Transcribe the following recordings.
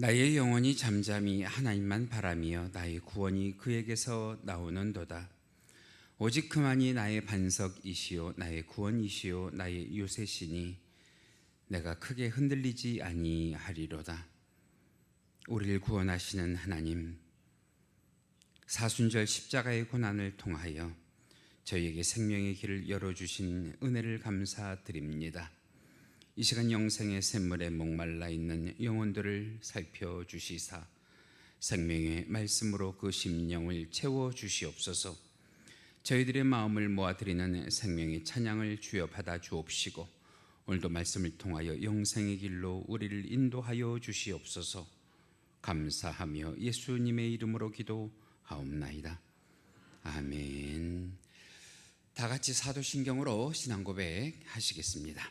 나의 영혼이 잠잠히 하나님만 바라며 나의 구원이 그에게서 나오는도다. 오직 그만이 나의 반석이시요 나의 구원이시요 나의 요새시니 내가 크게 흔들리지 아니하리로다. 우리를 구원하시는 하나님, 사순절 십자가의 고난을 통하여 저희에게 생명의 길을 열어주신 은혜를 감사드립니다. 이 시간 영생의 샘물에 목말라 있는 영혼들을 살펴주시사 생명의 말씀으로 그 심령을 채워주시옵소서. 저희들의 마음을 모아드리는 생명의 찬양을 주여 받아 주옵시고 오늘도 말씀을 통하여 영생의 길로 우리를 인도하여 주시옵소서. 감사하며 예수님의 이름으로 기도하옵나이다. 아멘. 다 같이 사도신경으로 신앙 고백 하시겠습니다.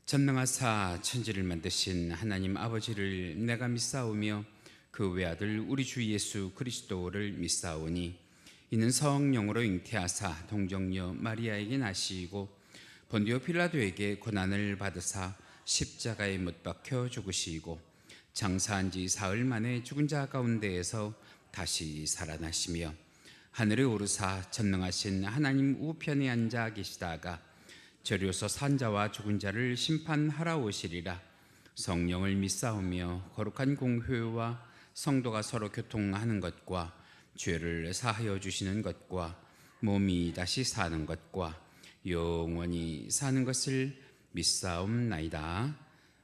전능하사 천지를 만드신 하나님 아버지를 내가 믿사오며 그 외아들 우리 주 예수 그리스도를 믿사오니 이는 성령으로 잉태하사 동정녀 마리아에게 나시고 본디오 필라도에게 고난을 받으사 십자가에 못 박혀 죽으시고 장사한 지 사흘 만에 죽은 자 가운데에서 다시 살아나시며 하늘에 오르사 전능하신 하나님 우편에 앉아 계시다가 저리로서 산자와 죽은 자를 심판하러 오시리라. 성령을 믿사오며 거룩한 공회와 성도가 서로 교통하는 것과 죄를 사하여 주시는 것과 몸이 다시 사는 것과 영원히 사는 것을 믿사옵나이다.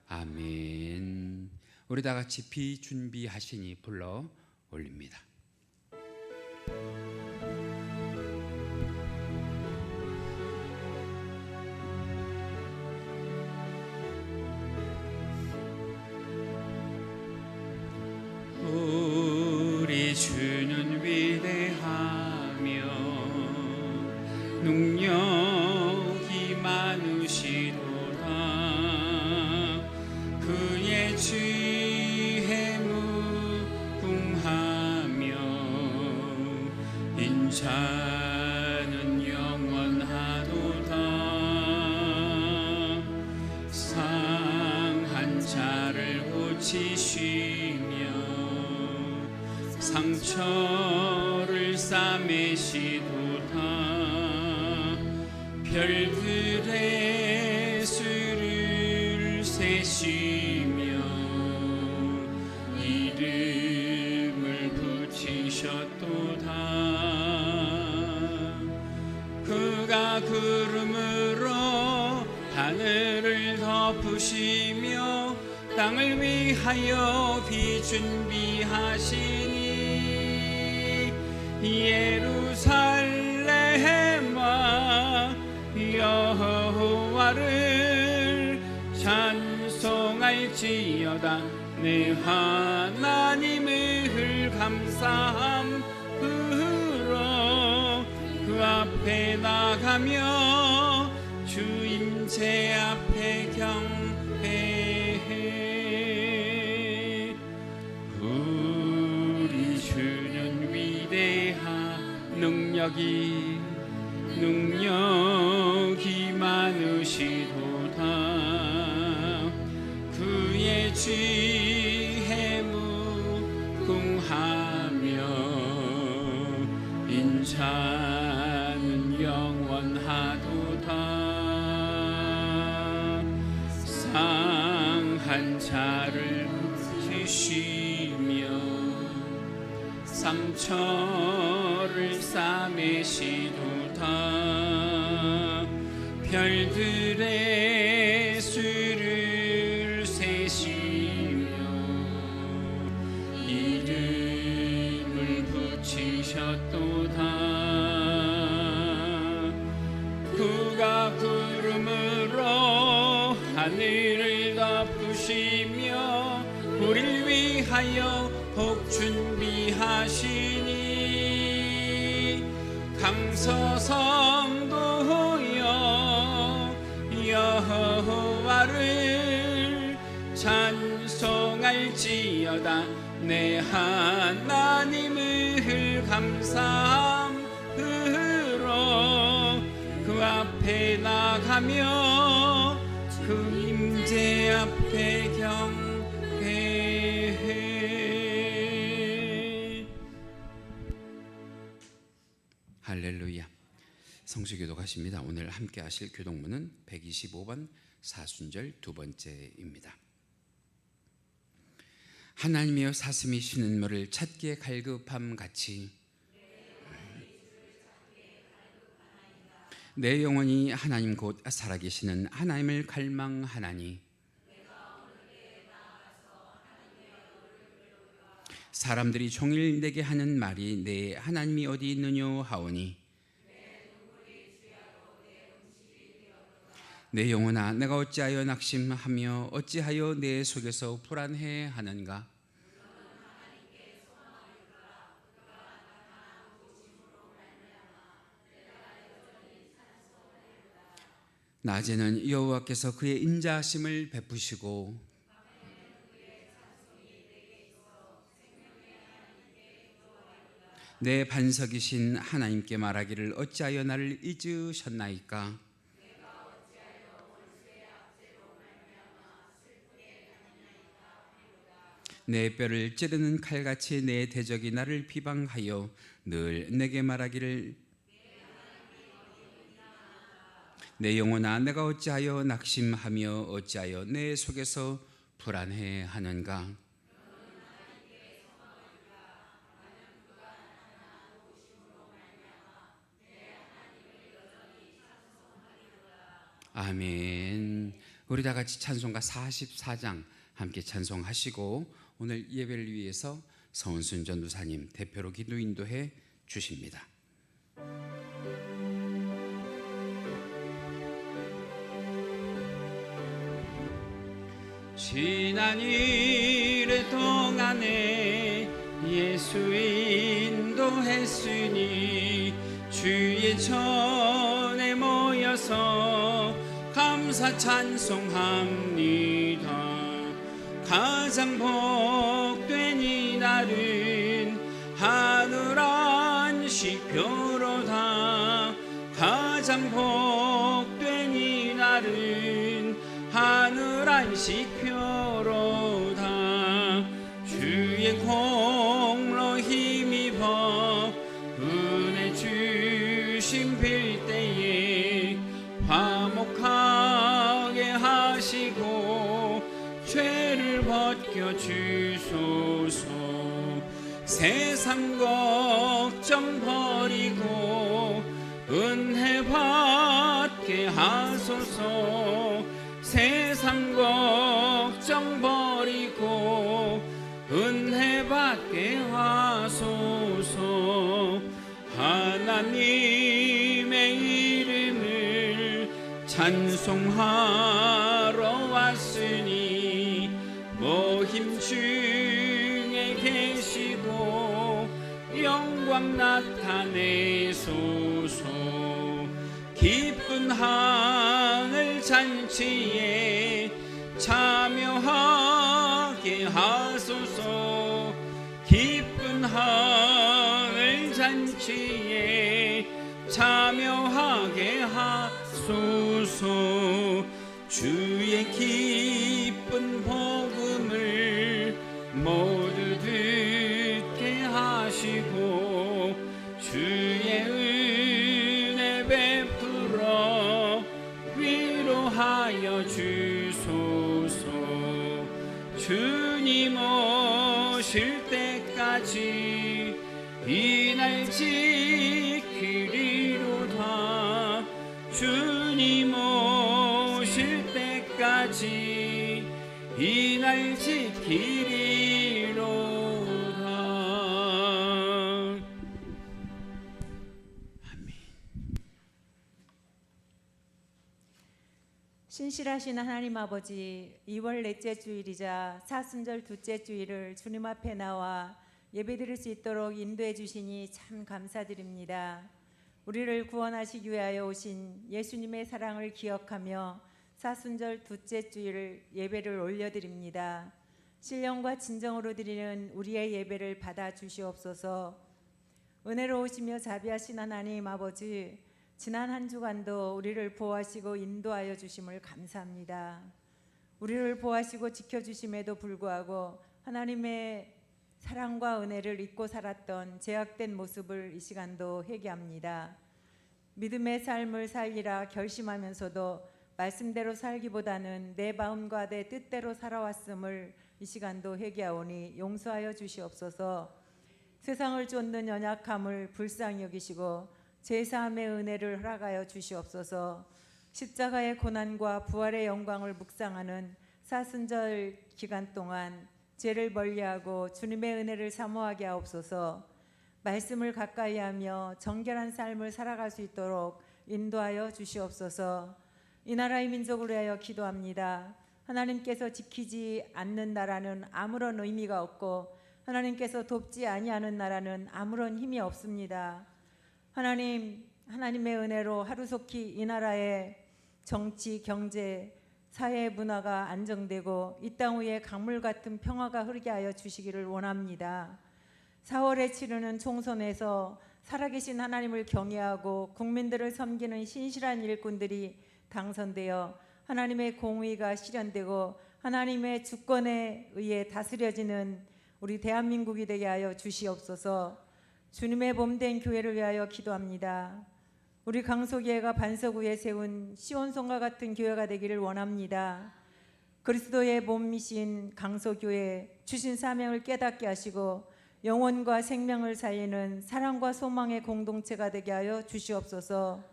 아멘. 우리 다 같이 비준비하시니 불러 올립니다. 우리 주는 위대하며 능력이 많으시도다. 그의 지혜 무궁하며 인자는 영원하도다. 상한 자를 고치시며 상처를 싸매시도다. 별들의 수를 세시며 이름을 붙이셨도다. 그가 구름으로 하늘을 덮으시며 땅을 위하여 비준비하시니 예루살렘아 여호와를 찬송할지어다. 내 하나님을 감사함으로 그 앞에 나가며 주 임재 앞에 경배해. 우리 주는 위대한 능력이 많으시도다. 그의 지혜 무궁하며 인자는 영원하도다. 상한 자를 지시며 상처를 싸매시도다. 별들의 수를 세시며 이름을 붙이셨도다. 그가 구름으로 하늘을 덮으시며 우리를 위하여 복 준비하시니 강서성도여 여호와를 찬송할지어다. 내 하나님을 감사함으로 그 앞에 나가며 그 임재 앞에 경배해. 할렐루야. 성수기도 가십니다. 오늘 함께 하실 교독문은 125번 사순절 두 번째입니다. 하나님이여 사슴이 쉬는 물을 찾기에 갈급함 같이 내 영혼이 하나님 곧 살아계시는 하나님을 갈망하나니 사람들이 종일 내게 하는 말이 내 하나님이 어디 있느뇨 하오니 내 영혼아 내가 어찌하여 낙심하며 어찌하여 내 속에서 불안해하는가. 낮에는 여호와께서 그의 인자하심을 베푸시고 내 반석이신 하나님께 말하기를 어찌하여 나를 잊으셨나이까. 내 뼈를 찌르는 칼같이 내 대적이 나를 비방하여 늘 내게 말하기를 내 영혼아 내가 어찌하여 낙심하며 어찌하여 내 속에서 불안해하는가. 아멘. 우리 다 같이 찬송가 44장 함께 찬송하시고 오늘 예배를 위해서 서은순 전도사님 대표로 기도 인도해 주십니다. 지난 일의 동안에 예수 인도했으니 주의 전에 모여서 감사 찬송합니다. 가장 복된 이날은 하늘 안식표로다. 가장 복된 이날은 하늘 안식표로다. 주의 공로 힘입어 은혜 주심 빌 때에 화목하게 하시고 죄를 벗겨 주소서. 세상 걱정 버리고 은혜 받게 하소서. 세상 걱정 버리고 은혜 받게 하소서. 하나님의 이름을 찬송하러 왔으니 모임 중에 계시고 영광 나타내소서. 기쁜 하늘 잔치에 참여하게 하소서. 기쁜 하늘 잔치에 참여하게 하소서. 주의 기쁜 복음을 모두 듣게 하시고 주의 은혜 베풀어 위로하여 주소서. 주님 오실 때까지 이 날 지키리로다. 주님 오실 때까지 이 날 지키리로다. 아멘. 신실하신 하나님 아버지, 2월 넷째 주일이자 사순절 둘째 주일을 주님 앞에 나와 예배드릴 수 있도록 인도해 주시니 참 감사드립니다. 우리를 구원하시기 위하여 오신 예수님의 사랑을 기억하며 사순절 둘째 주일 예배를 올려드립니다. 신령과 진정으로 드리는 우리의 예배를 받아 주시옵소서. 은혜로우시며 자비하신 하나님 아버지, 지난 한 주간도 우리를 보호하시고 인도하여 주심을 감사합니다. 우리를 보호하시고 지켜주심에도 불구하고 하나님의 사랑과 은혜를 잊고 살았던 제약된 모습을 이 시간도 회개합니다. 믿음의 삶을 살리라 결심하면서도 말씀대로 살기보다는 내 마음과 내 뜻대로 살아왔음을 이 시간도 회개하오니 용서하여 주시옵소서. 세상을 쫓는 연약함을 불쌍히 여기시고 제3의 은혜를 허락하여 주시옵소서. 십자가의 고난과 부활의 영광을 묵상하는 사순절 기간 동안 죄를 멀리하고 주님의 은혜를 사모하게 하옵소서. 말씀을 가까이하며 정결한 삶을 살아갈 수 있도록 인도하여 주시옵소서. 이 나라의 민족을 위하여 기도합니다. 하나님께서 지키지 않는 나라는 아무런 의미가 없고 하나님께서 돕지 아니하는 나라는 아무런 힘이 없습니다. 하나님의 은혜로 하루속히 이 나라의 정치, 경제, 사회 문화가 안정되고 이 땅 위에 강물 같은 평화가 흐르게 하여 주시기를 원합니다. 4월에 치르는 총선에서 살아계신 하나님을 경외하고 국민들을 섬기는 신실한 일꾼들이 당선되어 하나님의 공의가 실현되고 하나님의 주권에 의해 다스려지는 우리 대한민국이 되게 하여 주시옵소서. 주님의 몸된 교회를 위하여 기도합니다. 우리 강소교회가 반석 위에 세운 시온성과 같은 교회가 되기를 원합니다. 그리스도의 몸이신 강소교회 주신 사명을 깨닫게 하시고 영혼과 생명을 살리는 사랑과 소망의 공동체가 되게 하여 주시옵소서.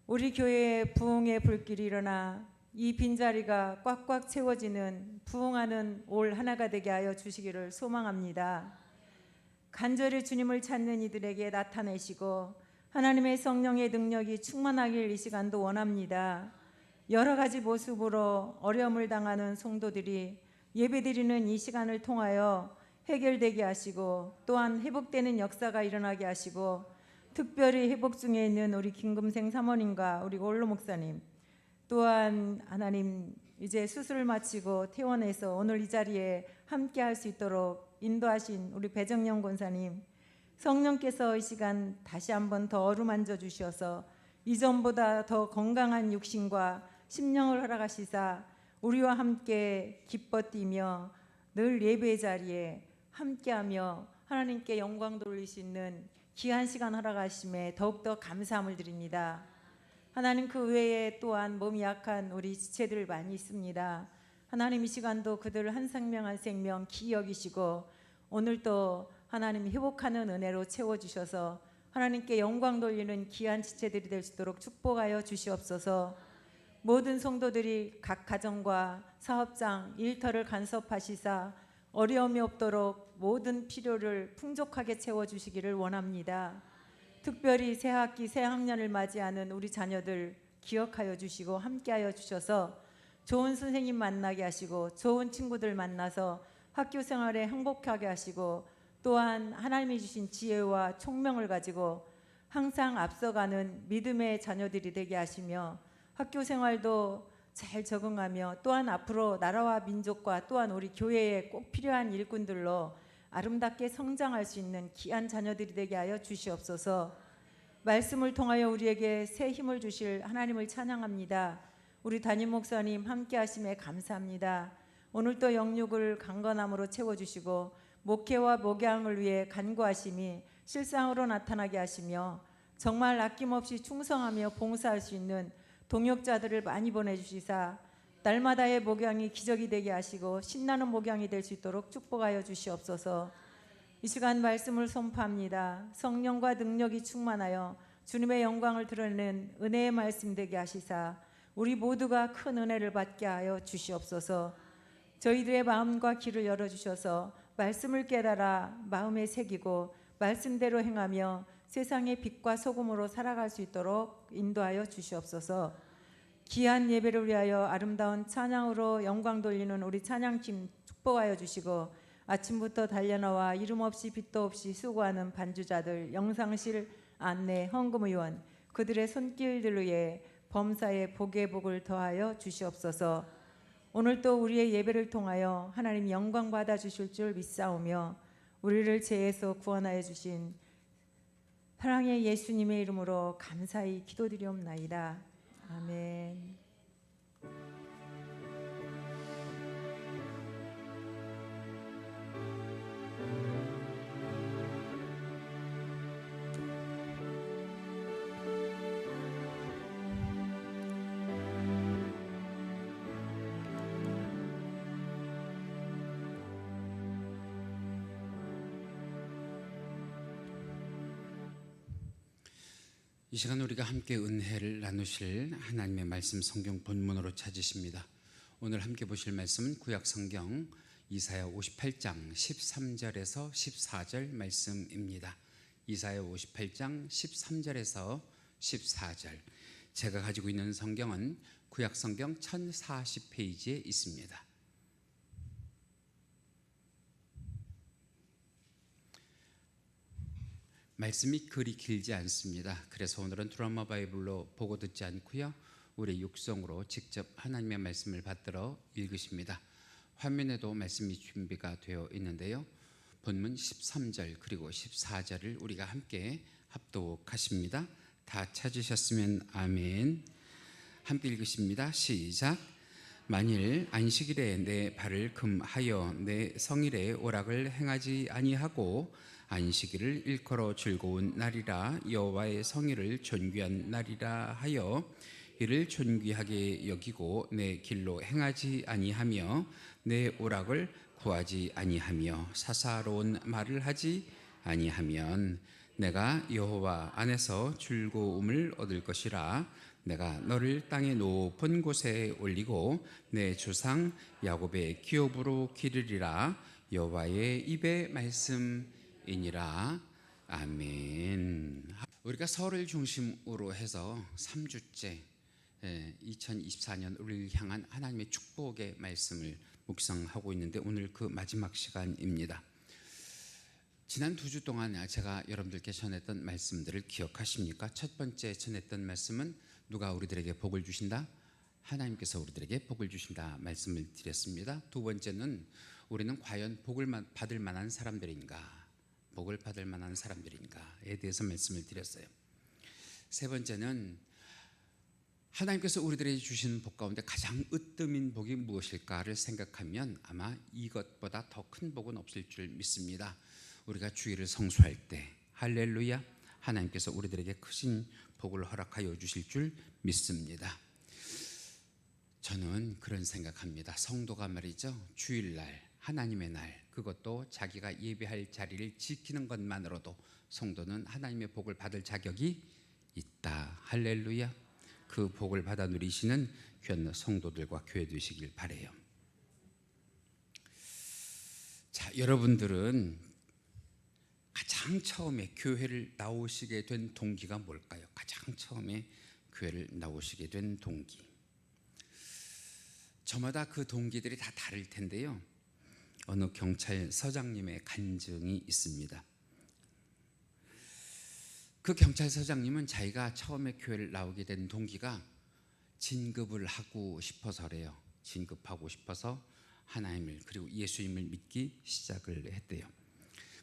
우리 교회에 부흥의 불길이 일어나 이 빈자리가 꽉꽉 채워지는 부흥하는 올 하나가 되게 하여 주시기를 소망합니다. 간절히 주님을 찾는 이들에게 나타내시고 하나님의 성령의 능력이 충만하길 이 시간도 원합니다. 여러 가지 모습으로 어려움을 당하는 성도들이 예배드리는 이 시간을 통하여 해결되게 하시고 또한 회복되는 역사가 일어나게 하시고 특별히 회복 중에 있는 우리 김금생 사모님과 우리 올로 목사님 또한 하나님 이제 수술을 마치고 퇴원해서 오늘 이 자리에 함께 할 수 있도록 인도하신 우리 배정영 권사님 성령께서 이 시간 다시 한번 더 어루만져 주셔서 이전보다 더 건강한 육신과 심령을 허락하시사 우리와 함께 기뻐 뛰며 늘 예배의 자리에 함께하며 하나님께 영광 돌릴 수 있는 귀한 시간 허락하심에 더욱더 감사함을 드립니다. 하나님 그 외에 또한 몸이 약한 우리 지체들 많이 있습니다. 하나님 이 시간도 그들을 한 생명 한 생명 귀히 여기시고 오늘도 하나님 회복하는 은혜로 채워주셔서 하나님께 영광 돌리는 귀한 지체들이 될 수 있도록 축복하여 주시옵소서. 모든 성도들이 각 가정과 사업장, 일터를 간섭하시사 어려움이 없도록 모든 필요를 풍족하게 채워주시기를 원합니다. 특별히 새학기 새학년을 맞이하는 우리 자녀들 기억하여 주시고 함께하여 주셔서 좋은 선생님 만나게 하시고 좋은 친구들 만나서 학교 생활에 행복하게 하시고 또한 하나님이 주신 지혜와 총명을 가지고 항상 앞서가는 믿음의 자녀들이 되게 하시며 학교 생활도 잘 적응하며 또한 앞으로 나라와 민족과 또한 우리 교회에 꼭 필요한 일꾼들로 아름답게 성장할 수 있는 귀한 자녀들이 되게 하여 주시옵소서. 말씀을 통하여 우리에게 새 힘을 주실 하나님을 찬양합니다. 우리 담임 목사님 함께 하심에 감사합니다. 오늘도 영육을 강건함으로 채워주시고 목회와 목양을 위해 간구하심이 실상으로 나타나게 하시며 정말 아낌없이 충성하며 봉사할 수 있는 동역자들을 많이 보내주시사 날마다의 목양이 기적이 되게 하시고 신나는 목양이 될 수 있도록 축복하여 주시옵소서. 이 시간 말씀을 선포합니다. 성령과 능력이 충만하여 주님의 영광을 드러내는 은혜의 말씀 되게 하시사 우리 모두가 큰 은혜를 받게 하여 주시옵소서. 저희들의 마음과 귀를 열어주셔서 말씀을 깨달아 마음에 새기고 말씀대로 행하며 세상의 빛과 소금으로 살아갈 수 있도록 인도하여 주시옵소서. 귀한 예배를 위하여 아름다운 찬양으로 영광 돌리는 우리 찬양팀 축복하여 주시고 아침부터 달려나와 이름 없이 빛도 없이 수고하는 반주자들, 영상실 안내, 헌금의원 그들의 손길들 위에 범사의 복의 복을 더하여 주시옵소서. 오늘 또 우리의 예배를 통하여 하나님 영광 받아 주실 줄 믿사오며 우리를 죄에서 구원하여 주신 사랑의 예수님의 이름으로 감사히 기도드리옵나이다. 아멘. 이 시간 우리가 함께 은혜를 나누실 하나님의 말씀 성경 본문으로 찾으십니다. 오늘 함께 보실 말씀은 구약 성경 이사야 58장 13절에서 14절 말씀입니다. 이사야 58장 13절에서 14절. 제가 가지고 있는 성경은 구약 성경 1040페이지에 있습니다. 말씀이 그리 길지 않습니다. 그래서 오늘은 드라마 바이블로 보고 듣지 않고요, 우리 육성으로 직접 하나님의 말씀을 받들어 읽으십니다. 화면에도 말씀이 준비가 되어 있는데요, 본문 13절 그리고 14절을 우리가 함께 합독하십니다. 다 찾으셨으면 아멘. 함께 읽으십니다. 시작. 만일 안식일에 내 발을 금하여 내 성일에 오락을 행하지 아니하고 안식일을 일컬어 즐거운 날이라 여호와의 성일을 존귀한 날이라 하여 이를 존귀하게 여기고 내 길로 행하지 아니하며 내 오락을 구하지 아니하며 사사로운 말을 하지 아니하면 내가 여호와 안에서 즐거움을 얻을 것이라. 내가 너를 땅의 높은 곳에 올리고 내 조상 야곱의 기업으로 기르리라. 여호와의 입의 말씀이니라. 아멘. 우리가 설을 중심으로 해서 3주째 2024년 우리를 향한 하나님의 축복의 말씀을 묵상하고 있는데, 오늘 그 마지막 시간입니다. 지난 2주 동안 제가 여러분들께 전했던 말씀들을 기억하십니까? 첫 번째 전했던 말씀은 누가 우리들에게 복을 주신다? 하나님께서 우리들에게 복을 주신다 말씀을 드렸습니다. 두 번째는 우리는 과연 복을 받을 만한 사람들인가, 복을 받을 만한 사람들인가에 대해서 말씀을 드렸어요. 세 번째는 하나님께서 우리들에게 주신 복 가운데 가장 으뜸인 복이 무엇일까를 생각하면 아마 이것보다 더 큰 복은 없을 줄 믿습니다. 우리가 주일을 성수할 때 할렐루야, 하나님께서 우리들에게 크신 복을 허락하여 주실 줄 믿습니다. 저는 그런 생각합니다. 성도가 말이죠, 주일날, 하나님의 날, 그것도 자기가 예배할 자리를 지키는 것만으로도 성도는 하나님의 복을 받을 자격이 있다. 할렐루야. 그 복을 받아 누리시는 귀한 성도들과 교회 되시길 바라요. 자, 여러분들은 가장 처음에 교회를 나오시게 된 동기가 뭘까요? 가장 처음에 교회를 나오시게 된 동기. 저마다 그 동기들이 다 다를 텐데요, 어느 경찰서장님의 간증이 있습니다. 그 경찰서장님은 자기가 처음에 교회를 나오게 된 동기가 진급을 하고 싶어서래요. 진급하고 싶어서 하나님을 그리고 예수님을 믿기 시작을 했대요.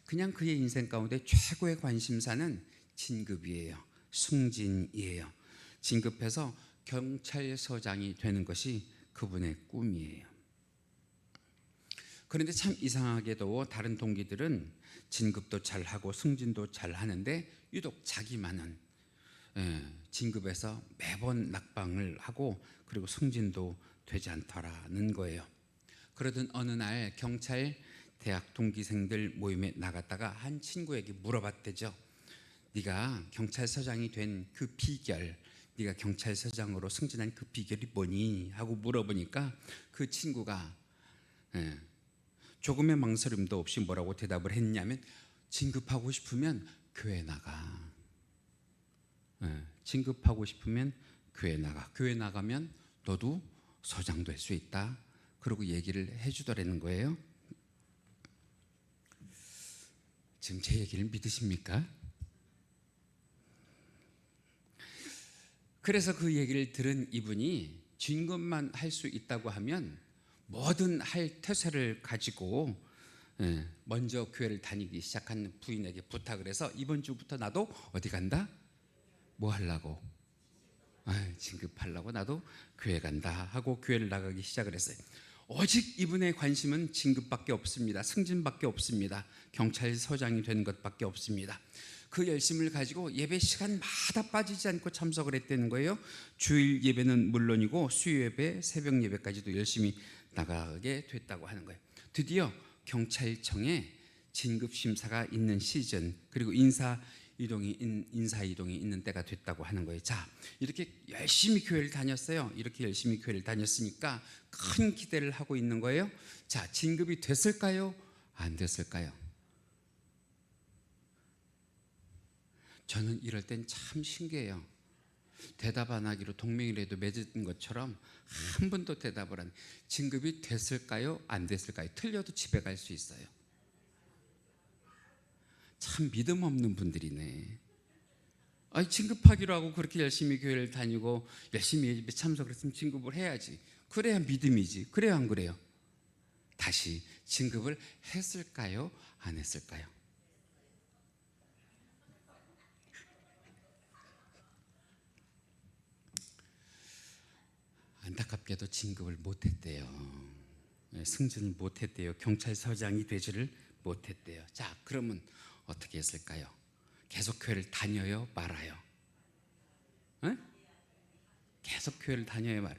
그냥 그의 인생 가운데 최고의 관심사는 진급이에요. 승진이에요. 진급해서 경찰서장이 되는 것이 그분의 꿈이에요. 그런데 참 이상하게도 다른 동기들은 진급도 잘하고 승진도 잘하는데 유독 자기만은 진급에서 매번 낙방을 하고 그리고 승진도 되지 않더라는 거예요. 그러던 어느 날 경찰 대학 동기생들 모임에 나갔다가 한 친구에게 물어봤대죠. 네가 경찰서장이 된 그 비결, 네가 경찰서장으로 승진한 그 비결이 뭐니? 하고 물어보니까 그 친구가 조금의 망설임도 없이 뭐라고 대답을 했냐면, 진급하고 싶으면 교회 나가. 진급하고 싶으면 교회 나가. 교회 나가면 너도 서장 될 수 있다. 그러고 얘기를 해주더라는 거예요. 지금 제 얘기를 믿으십니까? 그래서 그 얘기를 들은 이분이 진급만 할 수 있다고 하면 뭐든 할 태세를 가지고 먼저 교회를 다니기 시작한 부인에게 부탁을 해서 이번 주부터 나도 어디 간다? 뭐 하려고? 진급하려고 나도 교회 간다 하고 교회를 나가기 시작을 했어요. 오직 이분의 관심은 진급밖에 없습니다. 승진밖에 없습니다. 경찰서장이 되는 것밖에 없습니다. 그 열심을 가지고 예배 시간마다 빠지지 않고 참석을 했다는 거예요. 주일 예배는 물론이고 수요 예배, 새벽 예배까지도 열심히 나가게 됐다고 하는 거예요. 드디어 경찰청에 진급 심사가 있는 시즌, 그리고 인사 인사 이동이 있는 때가 됐다고 하는 거예요. 자, 이렇게 열심히 교회를 다녔어요. 이렇게 열심히 교회를 다녔으니까 큰 기대를 하고 있는 거예요. 자, 진급이 됐을까요? 안 됐을까요? 저는 이럴 땐 참 신기해요. 대답 안 하기로 동맹이라도 맺은 것처럼 한 번도 대답을 안. 진급이 됐을까요? 안 됐을까요? 틀려도 집에 갈 수 있어요. 참 믿음 없는 분들이네. 아니, 진급하기로 하고 그렇게 열심히 교회를 다니고 열심히 예배 참석을 했으면 진급을 해야지. 그래야 믿음이지. 그래야 안 그래요? 다시 진급을 했을까요? 안 했을까요? 안타깝게도 진급을 못했대요. 승진을 못했대요. 경찰서장이 되지를 못했대요. 자, 그러면 어떻게 했을까요? 계속 교회를 다녀요? 말아요? 에? 계속 교회를 다녀요? 말아요?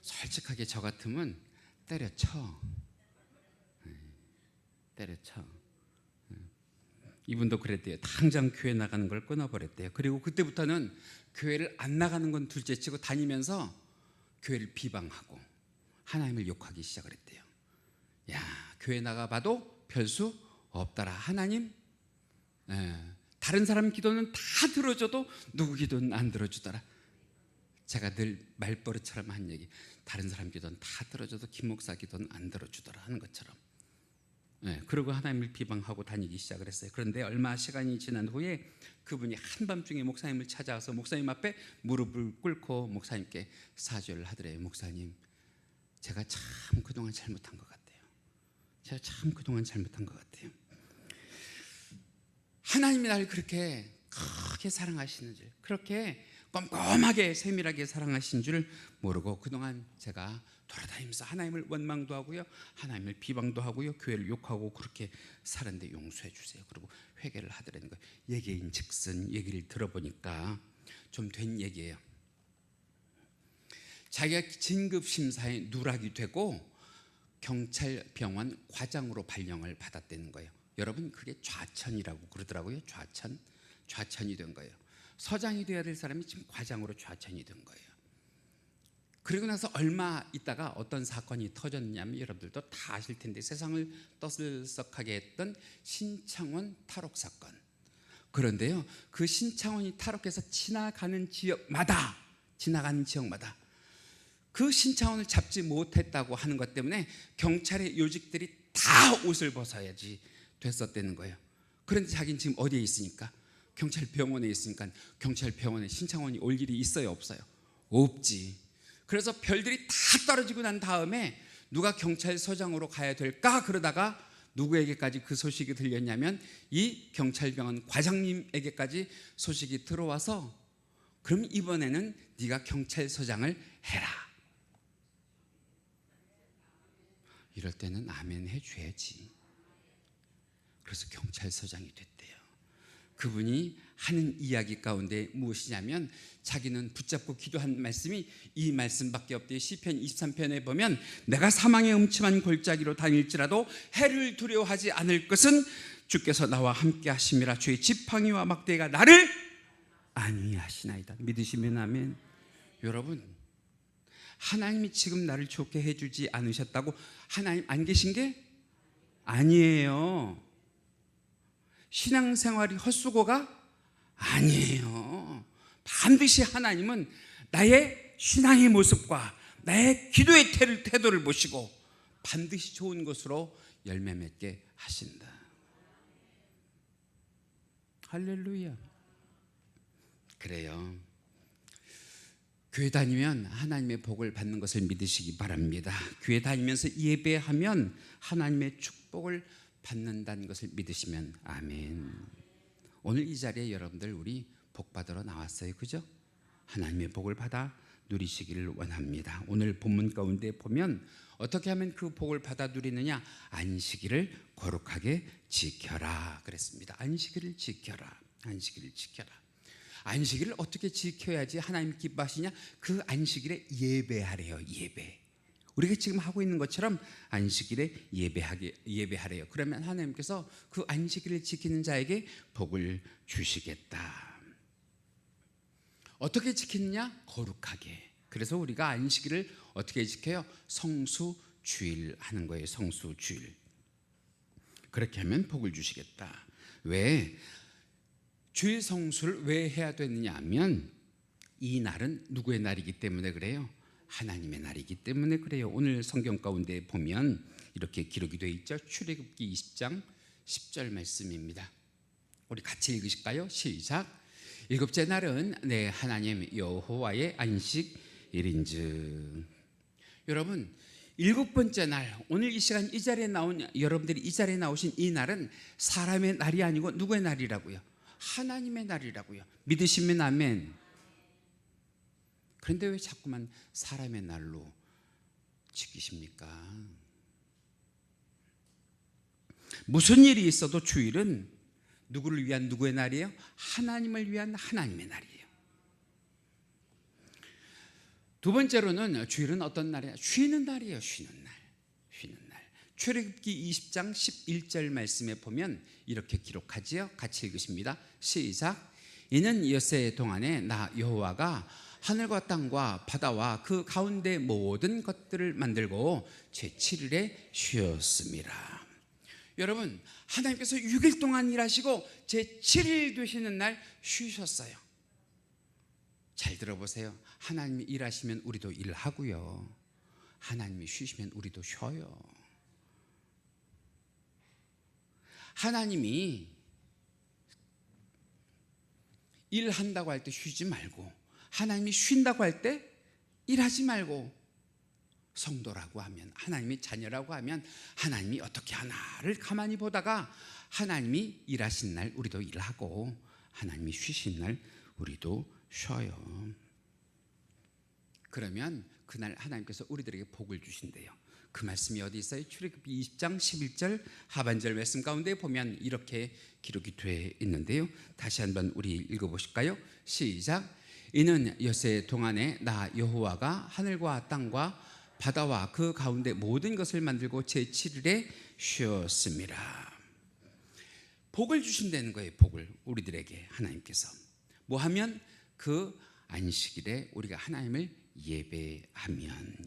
솔직하게 저 같으면 때려쳐. 때려쳐. 이분도 그랬대요. 당장 교회 나가는 걸 끊어버렸대요. 그리고 그때부터는 교회를 안 나가는 건 둘째치고 다니면서 교회를 비방하고 하나님을 욕하기 시작을 했대요. 야, 교회 나가봐도 별수 없더라. 하나님, 다른 사람 기도는 다 들어줘도 누구 기도는 안 들어주더라. 제가 늘 말버릇처럼 한 얘기, 다른 사람 기도는 다 들어줘도 김 목사 기도는 안 들어주더라 하는 것처럼. 그리고 하나님을 비방하고 다니기 시작을 했어요. 그런데 얼마 시간이 지난 후에 그분이 한밤중에 목사님을 찾아와서 목사님 앞에 무릎을 꿇고 목사님께 사죄를 하더래요. 목사님, 제가 참 그동안 잘못한 것 같아요. 제가 참 그동안 잘못한 것 같아요. 하나님이 나를 그렇게 크게 사랑하시는 줄, 그렇게 꼼꼼하게 세밀하게 사랑하신 줄 모르고 그동안 제가 돌아다니면서 하나님을 원망도 하고요, 하나님을 비방도 하고요, 교회를 욕하고 그렇게 살았는데 용서해 주세요. 그리고 회개를 하더라는 거예요. 예개인 즉슨 얘기를 들어보니까 좀 된 얘기예요. 자기가 진급심사에 누락이 되고 경찰병원 과장으로 발령을 받았다는 거예요. 여러분, 그게 좌천이라고 그러더라고요. 좌천이 된 거예요. 서장이 돼야 될 사람이 지금 과장으로 좌천이 된 거예요. 그리고 나서 얼마 있다가 어떤 사건이 터졌냐면 여러분들도 다 아실 텐데, 세상을 떠들썩하게 했던 신창원 탈옥 사건. 그런데요, 그 신창원이 탈옥해서 지나가는 지역마다 그 신창원을 잡지 못했다고 하는 것 때문에 경찰의 요직들이 다 옷을 벗어야지 됐었다는 거예요. 그런데 자기는 지금 어디에 있으니까? 경찰병원에 있으니까 경찰병원에 신창원이 올 일이 있어요, 없어요? 없지. 그래서 별들이 다 떨어지고 난 다음에 누가 경찰서장으로 가야 될까 그러다가 누구에게까지 그 소식이 들렸냐면 이 경찰병원 과장님에게까지 소식이 들어와서, 그럼 이번에는 네가 경찰서장을 해라. 이럴 때는 아멘 해줘야지. 그래서 경찰서장이 됐대요. 그분이 하는 이야기 가운데 무엇이냐면, 자기는 붙잡고 기도한 말씀이 이 말씀밖에 없대요. 시편 23편에 보면 내가 사망의 음침한 골짜기로 다닐지라도 해를 두려워하지 않을 것은 주께서 나와 함께 하심이라. 주의 지팡이와 막대가 나를 안위하시나이다. 믿으시면 아멘. 여러분, 하나님이 지금 나를 좋게 해주지 않으셨다고 하나님 안 계신 게 아니에요. 신앙생활이 헛수고가 아니에요. 반드시 하나님은 나의 신앙의 모습과 나의 기도의 태도를 보시고 반드시 좋은 것으로 열매 맺게 하신다. 할렐루야. 그래요. 교회 다니면 하나님의 복을 받는 것을 믿으시기 바랍니다. 교회 다니면서 예배하면 하나님의 축복을 받는다는 것을 믿으시면 아멘. 오늘 이 자리에 여러분들 우리 복 받으러 나왔어요, 그죠? 하나님의 복을 받아 누리시기를 원합니다. 오늘 본문 가운데 보면 어떻게 하면 그 복을 받아 누리느냐? 안식일을 거룩하게 지켜라 그랬습니다. 안식일을 지켜라. 안식일을 어떻게 지켜야지 하나님 기뻐하시냐? 그 안식일에 예배하래요. 예배. 우리가 지금 하고 있는 것처럼 안식일에 예배하래요. 그러면 하나님께서 그 안식일을 지키는 자에게 복을 주시겠다. 어떻게 지키느냐? 거룩하게. 그래서 우리가 안식일을 어떻게 지켜요? 성수주일 하는 거예요. 성수주일. 그렇게 하면 복을 주시겠다. 왜? 주일 성수를 왜 해야 되느냐 하면 이 날은 누구의 날이기 때문에 그래요? 하나님의 날이기 때문에 그래요. 오늘 성경 가운데 보면 이렇게 기록이 되어 있죠. 출애굽기 20장 10절 말씀입니다. 우리 같이 읽으실까요? 시작. 일곱째 날은 내 하나님 여호와의 안식일인즉. 여러분, 일곱 번째 날, 오늘 이 시간 이 자리에 나온 여러분들이 이 자리에 나오신 이 날은 사람의 날이 아니고 누구의 날이라고요? 하나님의 날이라고요. 믿으시면 아멘. 그런데 왜 자꾸만 사람의 날로 지키십니까? 무슨 일이 있어도 주일은 누구를 위한 누구의 날이에요? 하나님을 위한 하나님의 날이에요. 두 번째로는 주일은 어떤 날이에요? 쉬는 날이에요. 쉬는 날. 출애굽기 20장 11절 말씀에 보면 이렇게 기록하지요. 같이 읽으십니다. 시작. 이는 엿새 동안에 나 여호와가 하늘과 땅과 바다와 그 가운데 모든 것들을 만들고 제7일에 쉬었습니다. 여러분, 하나님께서 6일 동안 일하시고 제7일 되시는 날 쉬셨어요. 잘 들어보세요. 하나님이 일하시면 우리도 일하고요. 하나님이 쉬시면 우리도 쉬어요. 하나님이 일한다고 할 때 쉬지 말고, 하나님이 쉰다고 할 때 일하지 말고, 성도라고 하면, 하나님의 자녀라고 하면 하나님이 어떻게 하나를 가만히 보다가 하나님이 일하신 날 우리도 일하고 하나님이 쉬신 날 우리도 쉬어요. 그러면 그날 하나님께서 우리들에게 복을 주신대요. 그 말씀이 어디 있어요? 출애굽기 20장 11절 하반절 말씀 가운데 보면 이렇게 기록이 되어 있는데요. 다시 한번 우리 읽어보실까요? 시작. 이는 엿새 동안에 나 여호와가 하늘과 땅과 바다와 그 가운데 모든 것을 만들고 제7일에 쉬었습니다. 복을 주신다는 거예요. 복을 우리들에게 하나님께서. 뭐 하면? 그 안식일에 우리가 하나님을 예배하면.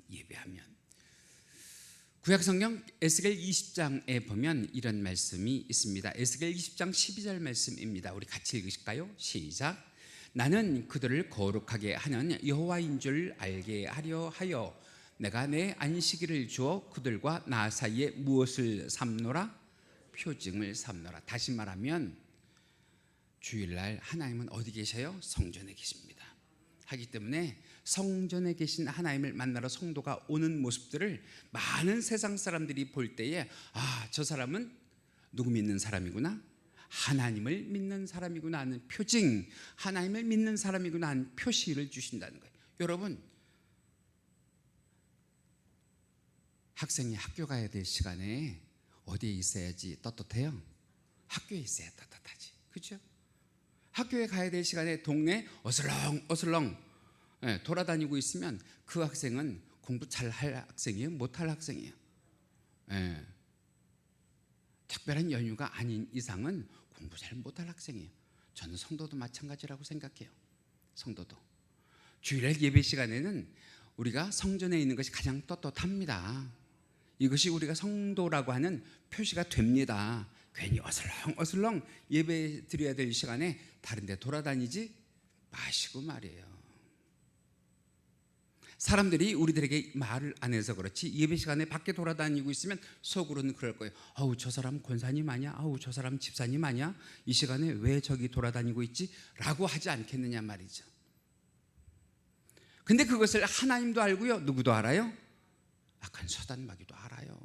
구약성경 에스겔 20장에 보면 이런 말씀이 있습니다. 에스겔 20장 12절 말씀입니다. 우리 같이 읽으실까요? 시작. 나는 그들을 거룩하게 하는 여호와인 줄 알게 하려 하여 내가 내 안식일을 주어 그들과 나 사이에 무엇을 삼노라? 표징을 삼노라. 다시 말하면 주일날 하나님은 어디 계셔요? 성전에 계십니다. 하기 때문에 성전에 계신 하나님을 만나러 성도가 오는 모습들을 많은 세상 사람들이 볼 때에 저 사람은 누구 믿는 사람이구나? 하나님을 믿는 사람이구나 하는 표징, 하나님을 믿는 사람이구나 하는 표시를 주신다는 거예요. 여러분, 학생이 학교 가야 될 시간에 어디에 있어야지 떳떳해요? 학교에 있어야 떳떳하지. 그렇죠? 학교에 가야 될 시간에 동네 어슬렁 돌아다니고 있으면 그 학생은 공부 잘할 학생이에요? 못할 학생이에요? 특별한 연유가 아닌 이상은 공부 잘 못할 학생이에요. 저는 성도도 마찬가지라고 생각해요. 성도도 주일날 예배 시간에는 우리가 성전에 있는 것이 가장 떳떳합니다. 이것이 우리가 성도라고 하는 표시가 됩니다. 괜히 어슬렁 예배 드려야 될 시간에 다른 데 돌아다니지 마시고 말이에요. 사람들이 우리들에게 말을 안 해서 그렇지 예배 시간에 밖에 돌아다니고 있으면 속으로는 그럴 거예요. 아우, 저 사람 권사님 아니야? 아우, 저 사람 집사님 아니야? 이 시간에 왜 저기 돌아다니고 있지? 라고 하지 않겠느냐 말이죠. 근데 그것을 하나님도 알고요. 누구도 알아요? 악한 서단 마귀도 알아요.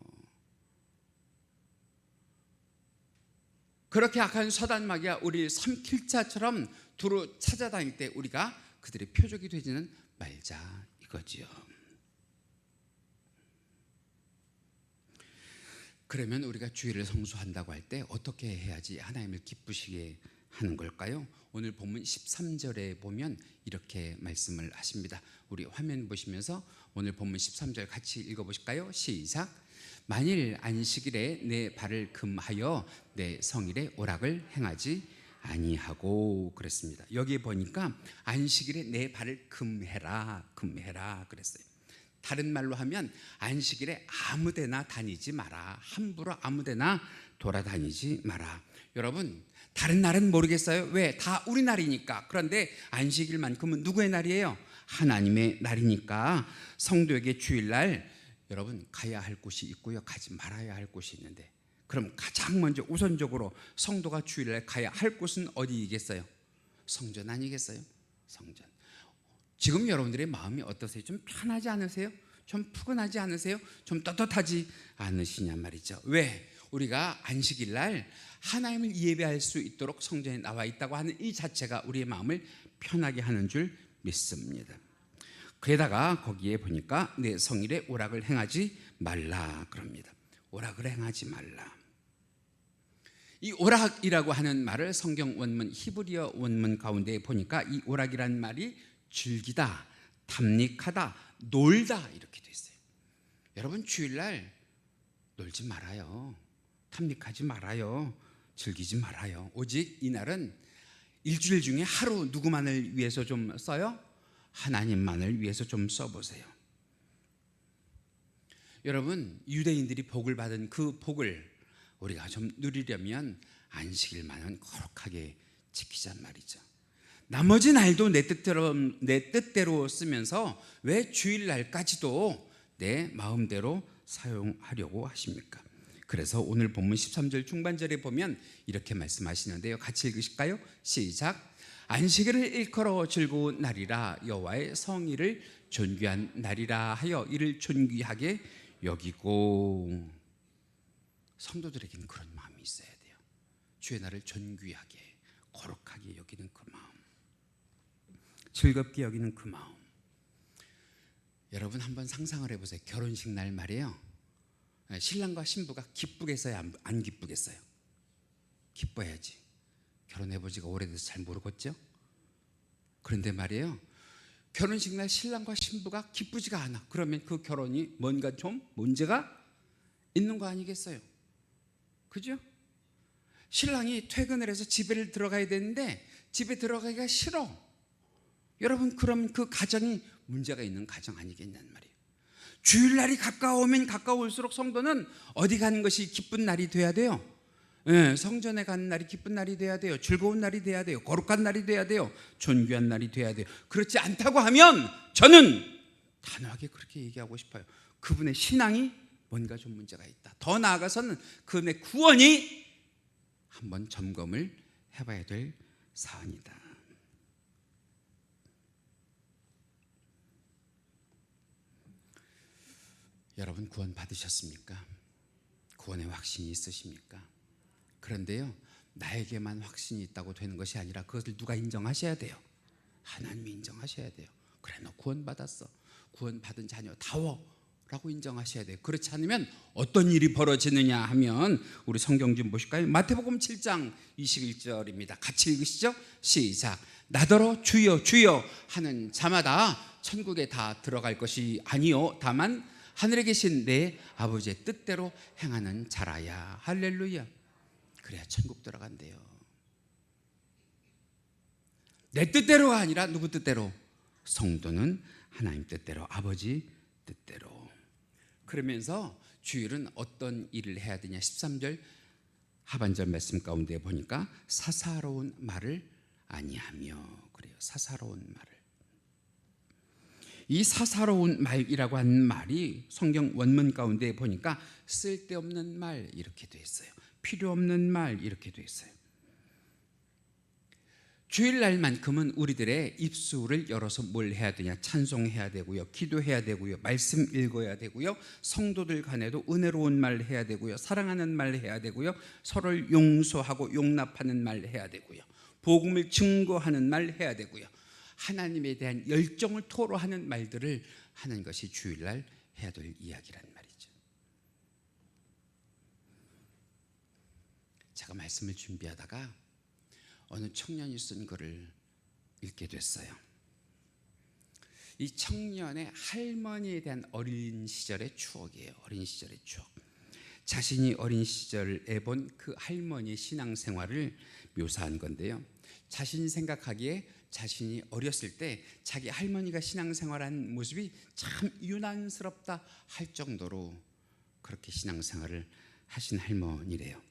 그렇게 악한 서단 마귀가 우리를 삼킬 자처럼 두루 찾아다닐 때 우리가 그들의 표적이 되지는 말자 이거지요. 그러면 우리가 주일을 성수한다고 할 때 어떻게 해야지 하나님을 기쁘시게 하는 걸까요? 오늘 본문 13절에 보면 이렇게 말씀을 하십니다. 우리 화면 보시면서 오늘 본문 13절 같이 읽어보실까요? 시작. 만일 안식일에 내 발을 금하여 내 성일에 오락을 행하지 아니하고 그랬습니다. 여기 보니까 안식일에 내 발을 금해라 그랬어요. 다른 말로 하면 안식일에 아무데나 다니지 마라. 함부로 아무데나 돌아다니지 마라. 여러분, 다른 날은 모르겠어요. 왜? 다 우리 날이니까. 그런데 안식일만큼은 누구의 날이에요? 하나님의 날이니까 성도에게 주일날 여러분 가야 할 곳이 있고요, 가지 말아야 할 곳이 있는데, 그럼 가장 먼저 우선적으로 성도가 주일날 가야 할 곳은 어디이겠어요? 성전 아니겠어요? 성전. 지금 여러분들의 마음이 어떠세요? 좀 편하지 않으세요? 좀 푸근하지 않으세요? 좀 떳떳하지 않으시냐 말이죠. 왜? 우리가 안식일날 하나님을 예배할 수 있도록 성전에 나와 있다고 하는 이 자체가 우리의 마음을 편하게 하는 줄 믿습니다. 게다가 거기에 보니까 내 성일에 오락을 행하지 말라 그럽니다. 오락을 행하지 말라. 이 오락이라고 하는 말을 성경 원문 히브리어 원문 가운데 보니까 이 오락이라는 말이 즐기다, 탐닉하다, 놀다 이렇게 돼 있어요. 여러분, 주일날 놀지 말아요. 탐닉하지 말아요. 즐기지 말아요. 오직 이날은 일주일 중에 하루 누구만을 위해서 좀 써요? 하나님만을 위해서 좀 써보세요. 여러분, 유대인들이 복을 받은 그 복을 우리가 좀 누리려면 안식일만은 거룩하게 지키자 말이죠. 나머지 날도 내 뜻대로 쓰면서 왜 주일날까지도 내 마음대로 사용하려고 하십니까? 그래서 오늘 본문 13절 중반절에 보면 이렇게 말씀하시는데요. 같이 읽으실까요? 시작. 안식일을 일컬어 즐거운 날이라 여호와의 성일을 존귀한 날이라 하여 이를 존귀하게 여기고. 성도들에게는 그런 마음이 있어야 돼요. 주의 날을 존귀하게 거룩하게 여기는 그 마음, 즐겁게 여기는 그 마음. 여러분 한번 상상을 해보세요. 결혼식 날 말이에요. 신랑과 신부가 기쁘겠어요? 안 기쁘겠어요? 기뻐야지. 결혼해보지가 오래돼서 잘 모르겠죠? 그런데 말이에요, 결혼식 날 신랑과 신부가 기쁘지가 않아. 그러면 그 결혼이 뭔가 좀 문제가 있는 거 아니겠어요? 그죠? 신랑이 퇴근을 해서 집에 들어가야 되는데 집에 들어가기가 싫어. 여러분, 그럼 그 가정이 문제가 있는 가정 아니겠냐는 말이에요. 주일날이 가까우면 가까울수록 성도는 어디 가는 것이 기쁜 날이 돼야 돼요. 성전에 가는 날이 기쁜 날이 돼야 돼요. 즐거운 날이 돼야 돼요. 거룩한 날이 돼야 돼요. 존귀한 날이 돼야 돼요. 그렇지 않다고 하면 저는 단호하게 그렇게 얘기하고 싶어요. 그분의 신앙이 뭔가 좀 문제가 있다. 더 나아가서는 그분의 구원이 한번 점검을 해봐야 될 사안이다. 여러분, 구원 받으셨습니까? 구원의 확신이 있으십니까? 그런데요, 나에게만 확신이 있다고 되는 것이 아니라 그것을 누가 인정하셔야 돼요? 하나님이 인정하셔야 돼요. 그래, 너 구원 받았어. 구원 받은 자녀다워 라고 인정하셔야 돼요. 그렇지 않으면 어떤 일이 벌어지느냐 하면 우리 성경 좀 보실까요? 마태복음 7장 21절입니다. 같이 읽으시죠. 시작. 나더러 주여 주여 하는 자마다 천국에 다 들어갈 것이 아니요 다만 하늘에 계신 내 아버지의 뜻대로 행하는 자라야. 할렐루야. 그래야 천국 들어간대요. 내 뜻대로가 아니라 누구 뜻대로? 성도는 하나님 뜻대로, 아버지 뜻대로. 그러면서 주일은 어떤 일을 해야 되냐? 13절 하반절 말씀 가운데 보니까 사사로운 말을 아니하며 그래요. 사사로운 말을. 이 사사로운 말이라고 하는 말이 성경 원문 가운데 보니까 쓸데없는 말 이렇게 돼 있어요. 필요 없는 말 이렇게 돼 있어요. 주일날만큼은 우리들의 입술을 열어서 뭘 해야 되냐? 찬송해야 되고요, 기도해야 되고요, 말씀 읽어야 되고요, 성도들 간에도 은혜로운 말 해야 되고요, 사랑하는 말 해야 되고요, 서로를 용서하고 용납하는 말 해야 되고요, 복음을 증거하는 말 해야 되고요, 하나님에 대한 열정을 토로하는 말들을 하는 것이 주일날 해야 될 이야기란 말이죠. 제가 말씀을 준비하다가 어느 청년이 쓴 글을 읽게 됐어요. 이 청년의 할머니에 대한 어린 시절의 추억이에요. 어린 시절의 추억. 자신이 어린 시절에 본 그 할머니의 신앙생활을 묘사한 건데요. 자신이 생각하기에 자신이 어렸을 때 자기 할머니가 신앙생활한 모습이 참 유난스럽다 할 정도로 그렇게 신앙생활을 하신 할머니래요.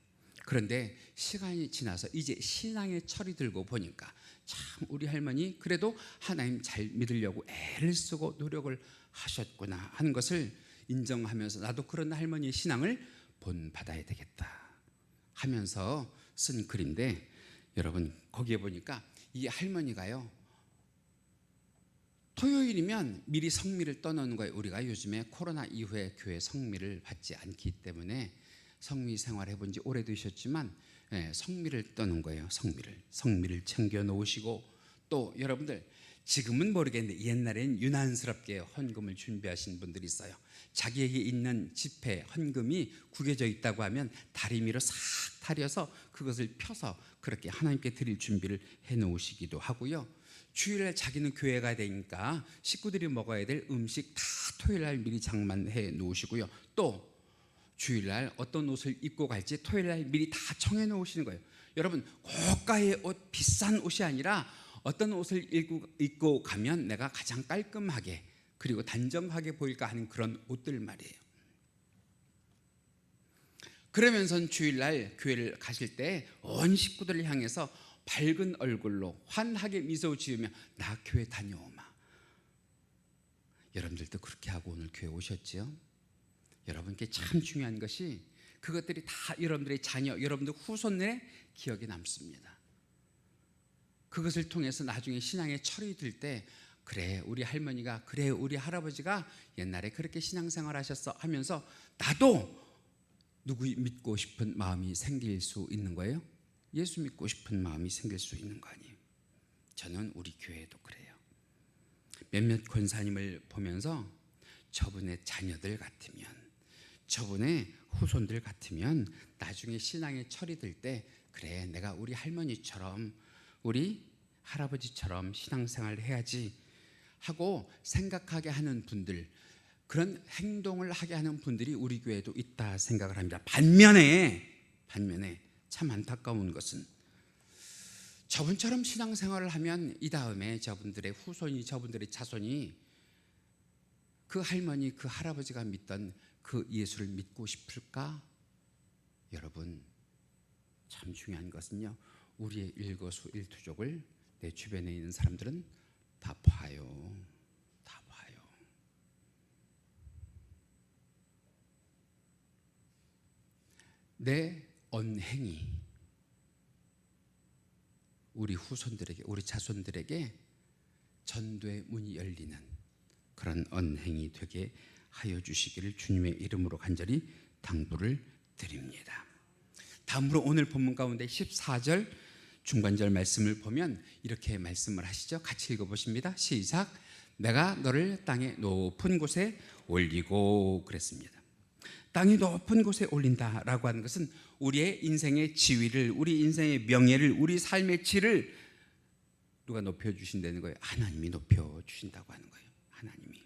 그런데 시간이 지나서 이제 신앙의 철이 들고 보니까 참 우리 할머니 그래도 하나님 잘 믿으려고 애를 쓰고 노력을 하셨구나 하는 것을 인정하면서 나도 그런 할머니의 신앙을 본받아야 되겠다 하면서 쓴 글인데, 여러분 거기에 보니까 이 할머니가요, 토요일이면 미리 성미를 떠나는 거예요. 우리가 요즘에 코로나 이후에 교회 성미를 받지 않기 때문에 성미 생활 해본 지 오래되셨지만 성미를 떠는 거예요. 성미를 챙겨 놓으시고, 또 여러분들 지금은 모르겠는데 옛날엔 유난스럽게 헌금을 준비하신 분들이 있어요. 자기에게 있는 지폐 헌금이 구겨져 있다고 하면 다리미로 싹 타려서 그것을 펴서 그렇게 하나님께 드릴 준비를 해 놓으시기도 하고요. 주일날 자기는 교회 가야 되니까 식구들이 먹어야 될 음식 다 토요일날 미리 장만해 놓으시고요. 또 주일날 어떤 옷을 입고 갈지 토요일날 미리 다 정해 놓으시는 거예요. 여러분 고가의 옷, 비싼 옷이 아니라 어떤 옷을 입고 가면 내가 가장 깔끔하게 그리고 단정하게 보일까 하는 그런 옷들 말이에요. 그러면서 주일날 교회를 가실 때 온 식구들을 향해서 밝은 얼굴로 환하게 미소 지으며 나 교회 다녀오마. 여러분들도 그렇게 하고 오늘 교회 오셨지요? 여러분께 참 중요한 것이 그것들이 다 여러분들의 자녀, 여러분들 후손의 기억에 남습니다. 그것을 통해서 나중에 신앙의 철이 들 때 그래 우리 할머니가, 그래 우리 할아버지가 옛날에 그렇게 신앙생활 하셨어 하면서 나도 누구 믿고 싶은 마음이 생길 수 있는 거예요. 예수 믿고 싶은 마음이 생길 수 있는 거 아니에요. 저는 우리 교회도 그래요. 몇몇 권사님을 보면서 저분의 자녀들 같으면, 저분의 후손들 같으면 나중에 신앙의 철이 들 때 그래 내가 우리 할머니처럼 우리 할아버지처럼 신앙생활을 해야지 하고 생각하게 하는 분들, 그런 행동을 하게 하는 분들이 우리 교회에도 있다 생각을 합니다. 반면에 참 안타까운 것은 저분처럼 신앙생활을 하면 이 다음에 저분들의 후손이, 저분들의 자손이 그 할머니, 그 할아버지가 믿던 그 예수를 믿고 싶을까? 여러분 참 중요한 것은요, 우리의 일거수일투족을 내 주변에 있는 사람들은 다 봐요. 다 봐요. 내 언행이 우리 후손들에게, 우리 자손들에게 전도의 문이 열리는 그런 언행이 되게 하여 주시기를 주님의 이름으로 간절히 당부를 드립니다. 다음으로 오늘 본문 가운데 14절 중반절 말씀을 보면 이렇게 말씀을 하시죠. 같이 읽어보십니다. 시작. 내가 너를 땅의 높은 곳에 올리고 그랬습니다. 땅이 높은 곳에 올린다라고 하는 것은 우리의 인생의 지위를, 우리 인생의 명예를, 우리 삶의 질을 누가 높여주신다는 거예요? 하나님이 높여주신다고 하는 거예요. 하나님이.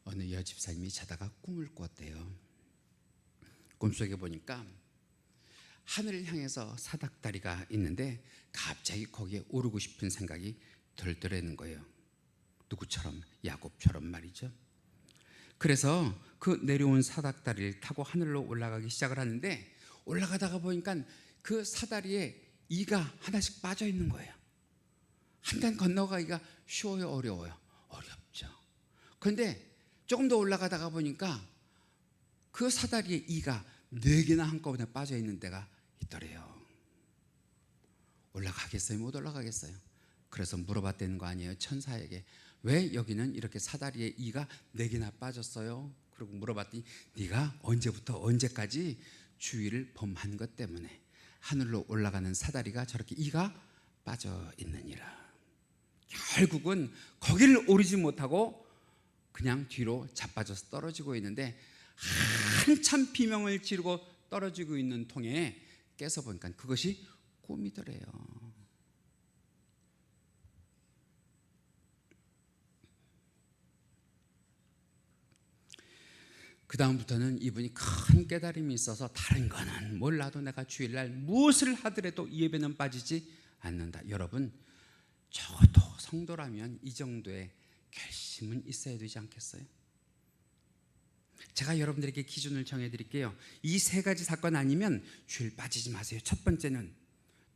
어느 여집사님이 자다가 꿈을 꿨대요. 꿈속에 보니까 하늘을 향해서 사닥다리가 있는데 갑자기 거기에 오르고 싶은 생각이 들더라는 거예요. 누구처럼? 야곱처럼 말이죠. 그래서 그 내려온 사닥다리를 타고 하늘로 올라가기 시작을 하는데, 올라가다가 보니까 그 사다리에 이가 하나씩 빠져 있는 거예요. 한 단 건너가기가 쉬워요, 어려워요? 어렵죠. 그런데 조금 더 올라가다가 보니까 그 사다리에 이가 4개나 한꺼번에 빠져 있는 데가 있더래요. 올라가겠어요? 못 올라가겠어요? 그래서 물어봤다는 거 아니에요, 천사에게. 왜 여기는 이렇게 사다리에 이가 4개나 빠졌어요? 그리고 물어봤더니 네가 언제부터 언제까지 주의를 범한 것 때문에 하늘로 올라가는 사다리가 저렇게 이가 빠져 있느니라. 결국은 거기를 오르지 못하고 그냥 뒤로 자빠져서 떨어지고 있는데, 한참 비명을 지르고 떨어지고 있는 통에 깨서 보니까 그것이 꿈이더래요. 그 다음부터는 이분이 큰 깨달음이 있어서 다른 거는 몰라도 내가 주일날 무엇을 하더라도 예배는 빠지지 않는다. 여러분, 적어도 성도라면 이 정도의 결심은 있어야 되지 않겠어요? 제가 여러분들에게 기준을 정해드릴게요. 이 세 가지 사건 아니면 주일 빠지지 마세요. 첫 번째는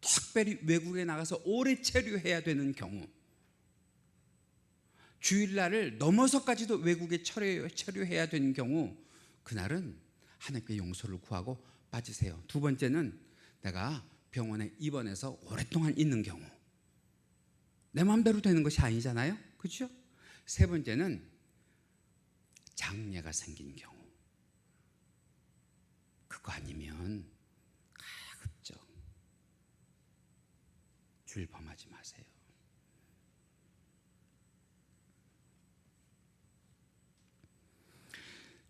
특별히 외국에 나가서 오래 체류해야 되는 경우, 주일날을 넘어서까지도 외국에 체류해야 되는 경우, 그날은 하나님께 용서를 구하고 빠지세요. 두 번째는 내가 병원에 입원해서 오랫동안 있는 경우, 내 마음대로 되는 것이 아니잖아요, 그렇죠? 세 번째는 장례가 생긴 경우, 그거 아니면 가급적 주일 범하지 마세요.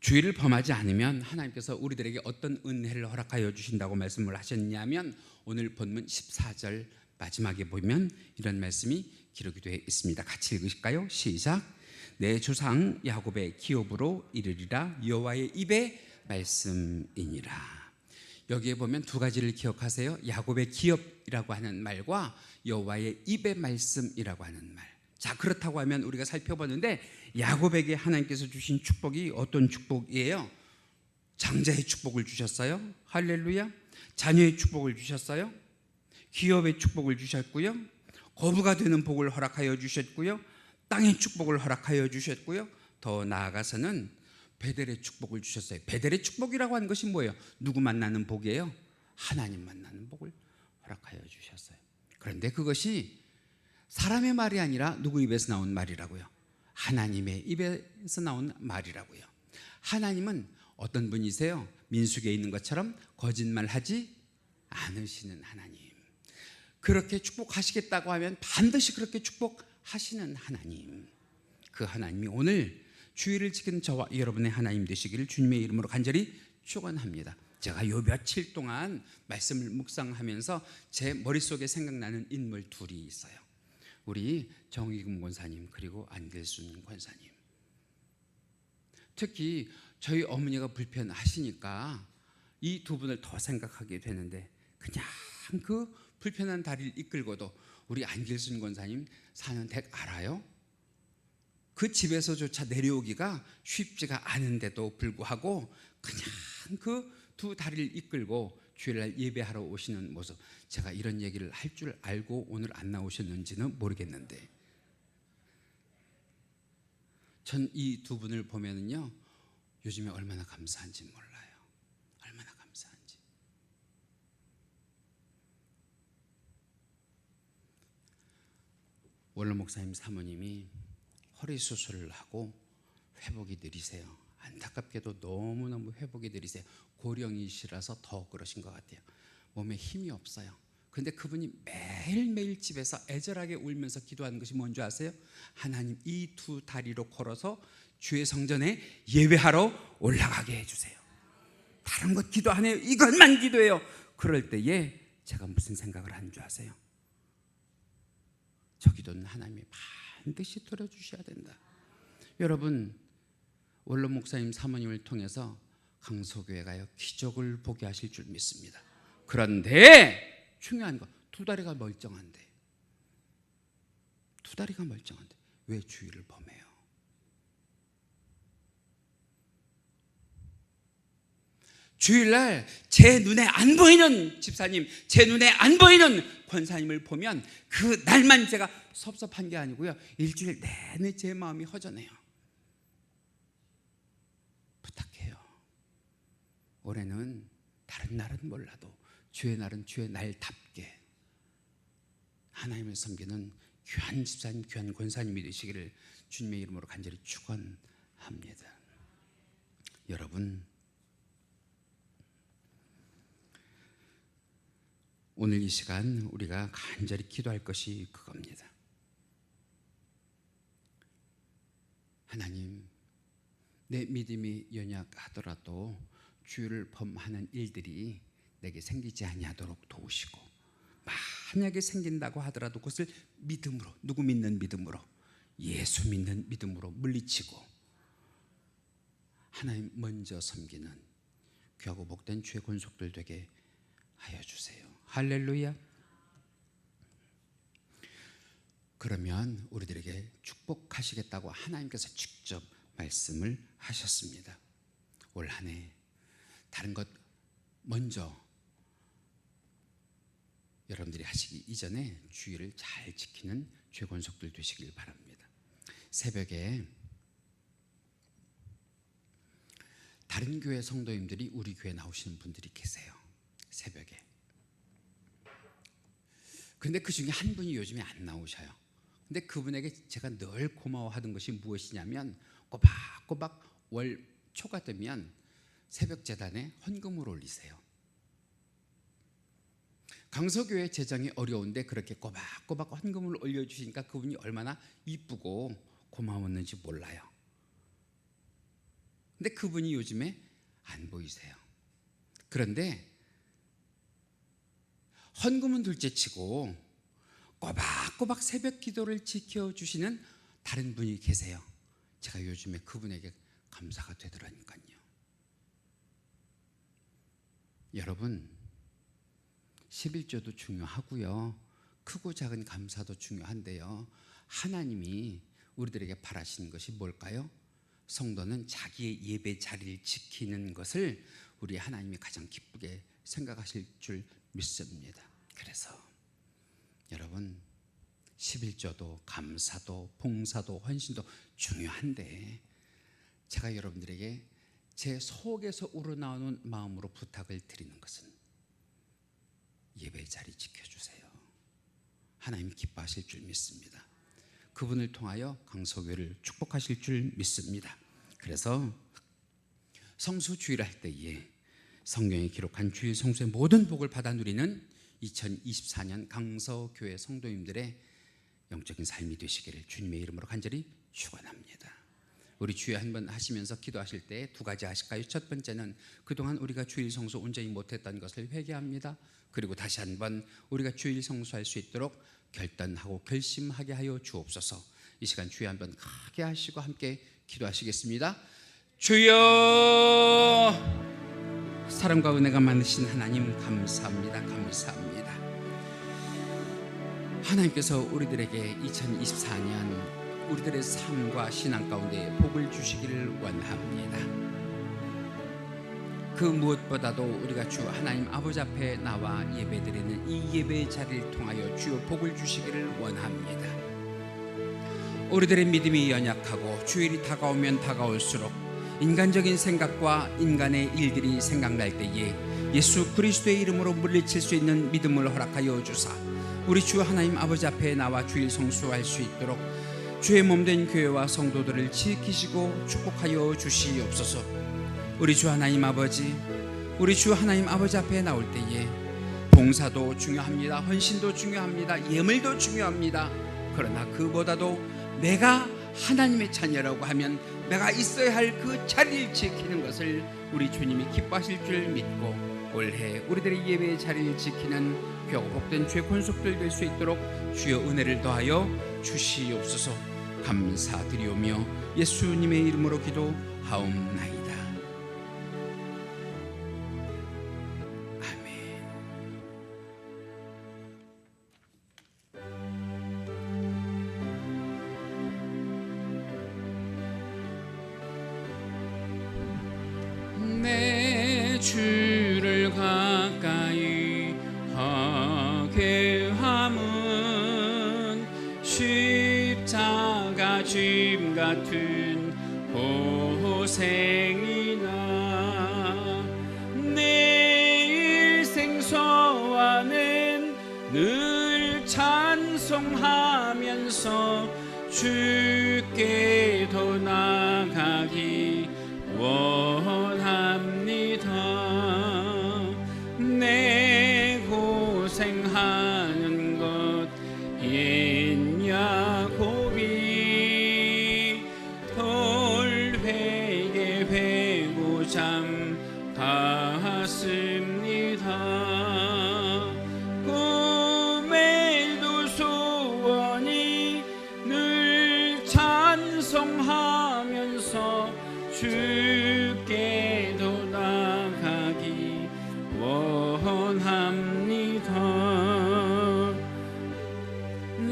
주일을 범하지 않으면 하나님께서 우리들에게 어떤 은혜를 허락하여 주신다고 말씀을 하셨냐면, 오늘 본문 14절 마지막에 보면 이런 말씀이 기록이 되어 있습니다. 같이 읽으실까요? 시작. 내 조상 야곱의 기업으로 이르리라 여호와의 입의 말씀이니라. 여기에 보면 두 가지를 기억하세요. 야곱의 기업이라고 하는 말과 여호와의 입의 말씀이라고 하는 말. 자, 그렇다고 하면 우리가 살펴보는데 야곱에게 하나님께서 주신 축복이 어떤 축복이에요? 장자의 축복을 주셨어요. 할렐루야. 자녀의 축복을 주셨어요. 기업의 축복을 주셨고요. 거부가 되는 복을 허락하여 주셨고요. 땅의 축복을 허락하여 주셨고요. 더 나아가서는 베델의 축복을 주셨어요. 베델의 축복이라고 하는 것이 뭐예요? 누구 만나는 복이에요? 하나님 만나는 복을 허락하여 주셨어요. 그런데 그것이 사람의 말이 아니라 누구 입에서 나온 말이라고요? 하나님의 입에서 나온 말이라고요. 하나님은 어떤 분이세요? 민수기에 있는 것처럼 거짓말하지 않으시는 하나님. 그렇게 축복하시겠다고 하면 반드시 그렇게 축복하시는 하나님. 그 하나님이 오늘 주일을 지키는 저와 여러분의 하나님 되시기를 주님의 이름으로 간절히 축원합니다. 제가 요 며칠 동안 말씀을 묵상하면서 제 머릿속에 생각나는 인물 둘이 있어요. 우리 정의금 권사님 그리고 안길순 권사님. 특히 저희 어머니가 불편하시니까 이 두 분을 더 생각하게 되는데, 그냥 그 불편한 다리를 이끌고도 우리 안길순 권사님 사는 댁 알아요? 그 집에서조차 내려오기가 쉽지가 않은데도 불구하고 그냥 그 두 다리를 이끌고 주일날 예배하러 오시는 모습, 제가 이런 얘기를 할 줄 알고 오늘 안 나오셨는지는 모르겠는데, 전 이 두 분을 보면은요 요즘에 얼마나 감사한지 몰라요. 얼마나 감사한지. 원로 목사님 사모님이 허리 수술을 하고 회복이 느리세요. 안타깝게도 너무너무 회복이 느리세요. 고령이시라서 더 그러신 것 같아요. 몸에 힘이 없어요. 그런데 그분이 매일매일 집에서 애절하게 울면서 기도하는 것이 뭔지 아세요? 하나님, 이 두 다리로 걸어서 주의 성전에 예배하러 올라가게 해주세요. 다른 것 기도 안 해요. 이것만 기도해요. 그럴 때에 제가 무슨 생각을 하는 줄 아세요? 저 기도는 하나님이 반드시 들어주셔야 된다. 여러분, 원로 목사님 사모님을 통해서 강서교회가요 기적을 보게 하실 줄 믿습니다. 그런데 중요한 거, 두 다리가 멀쩡한데, 두 다리가 멀쩡한데 왜 주일을 범해요? 주일날 제 눈에 안 보이는 집사님, 제 눈에 안 보이는 권사님을 보면 그 날만 제가 섭섭한 게 아니고요, 일주일 내내 제 마음이 허전해요. 부탁해요. 올해는 다른 날은 몰라도 주의 날은 주의 날답게 하나님을 섬기는 귀한 집사님, 귀한 권사님이 되시기를 주님의 이름으로 간절히 축원합니다. 여러분, 오늘 이 시간 우리가 간절히 기도할 것이 그겁니다. 하나님, 내 믿음이 연약하더라도 주일을 범하는 일들이 내게 생기지 아니하도록 도우시고, 만약에 생긴다고 하더라도 그것을 믿음으로, 누구 믿는 믿음으로, 예수 믿는 믿음으로 물리치고 하나님 먼저 섬기는 귀하고 복된 주의 권속들 되게 하여 주세요. 할렐루야. 그러면 우리들에게 축복하시겠다고 하나님께서 직접 말씀을 하셨습니다. 올 한 해 다른 것 먼저 여러분들이 하시기 이전에 주의를 잘 지키는 주의 권속들 되시길 바랍니다. 새벽에 다른 교회 성도님들이 우리 교회 나오시는 분들이 계세요. 새벽에. 근데 그 중에 한 분이 요즘에 안 나오셔요. 근데 그분에게 제가 늘 고마워하던 것이 무엇이냐면, 꼬박꼬박 월 초가 되면 새벽 재단에 헌금을 올리세요. 강서교회 재정이 어려운데 그렇게 꼬박꼬박 헌금을 올려주시니까 그분이 얼마나 이쁘고 고마웠는지 몰라요. 근데 그분이 요즘에 안 보이세요. 그런데 헌금은 둘째치고 꼬박꼬박 새벽 기도를 지켜주시는 다른 분이 계세요. 제가 요즘에 그분에게 감사가 되더라니까요. 여러분, 11조도 중요하고요, 크고 작은 감사도 중요한데요, 하나님이 우리들에게 바라시는 것이 뭘까요? 성도는 자기의 예배 자리를 지키는 것을 우리 하나님이 가장 기쁘게 생각하실 줄 믿습니다. 그래서 여러분, 11조도 감사도 봉사도 헌신도 중요한데, 제가 여러분들에게 제 속에서 우러나오는 마음으로 부탁을 드리는 것은 예배의 자리 지켜주세요. 하나님 기뻐하실 줄 믿습니다. 그분을 통하여 강서교회를 축복하실 줄 믿습니다. 그래서 성수주의를 할 때에 성경에 기록한 주일 성수의 모든 복을 받아 누리는 2024년 강서교회 성도님들의 영적인 삶이 되시기를 주님의 이름으로 간절히 축원합니다. 우리 주일 한번 하시면서 기도하실 때 두 가지 하실까요? 첫 번째는 그동안 우리가 주일 성수 온전히 못했던 것을 회개합니다. 그리고 다시 한번 우리가 주일 성수할 수 있도록 결단하고 결심하게 하여 주옵소서. 이 시간 주여 한번 크게 하시고 함께 기도하시겠습니다. 주여, 사랑과 은혜가 많으신 하나님 감사합니다. 감사합니다. 하나님께서 우리들에게 2024년 우리들의 삶과 신앙 가운데 복을 주시기를 원합니다. 그 무엇보다도 우리가 주 하나님 아버지 앞에 나와 예배드리는 이 예배의 자리를 통하여 주여 복을 주시기를 원합니다. 우리들의 믿음이 연약하고 주일이 다가오면 다가올수록 인간적인 생각과 인간의 일들이 생각날 때에 예수 그리스도의 이름으로 물리칠 수 있는 믿음을 허락하여 주사 우리 주 하나님 아버지 앞에 나와 주일 성수할 수 있도록 주의 몸된 교회와 성도들을 지키시고 축복하여 주시옵소서. 우리 주 하나님 아버지, 우리 주 하나님 아버지 앞에 나올 때에 봉사도 중요합니다. 헌신도 중요합니다. 예물도 중요합니다. 그러나 그보다도 내가 하나님의 자녀라고 하면 내가 있어야 할 그 자리를 지키는 것을 우리 주님이 기뻐하실 줄 믿고 올해 우리들의 예배의 자리를 지키는 귀하고 복된 주의 권속들 될 수 있도록 주여 은혜를 더하여 주시옵소서. 감사드리오며 예수님의 이름으로 기도하옵나이다. 아멘. 내 주를 가까이 하게 함은 십자가 짐 같은 고생이나 내 일생 소원은 늘 찬송하면서 주께 더 나아가기 원합니다. 내 고생하는 것 옛냐 고비 돌회개 회고잠 갔습니다.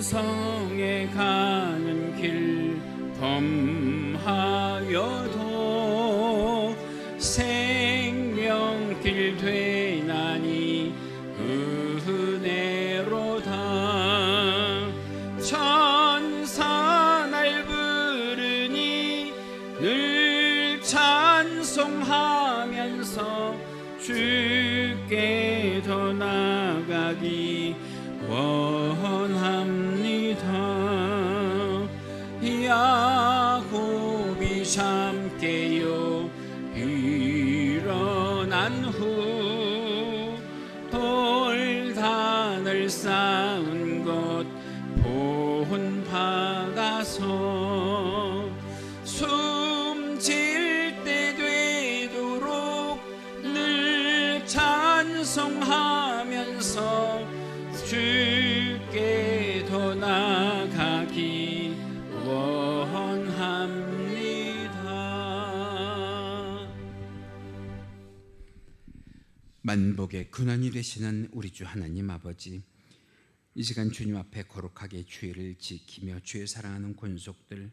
성에 가는 길 범하여도 생명길 되나니 은혜로다. 천사 날 부르니 늘 찬송하면서 주께 더 나가기 원합니다. 야곱이 참깨요 일어난 후 돌단을 쌓은 것 본받아서 숨질 때 되도록 늘 찬송하면서 주께 더 나가기 원합니다. 만복의 근원이 되시는 우리 주 하나님 아버지, 이 시간 주님 앞에 거룩하게 주의를 지키며 주의 사랑하는 권속들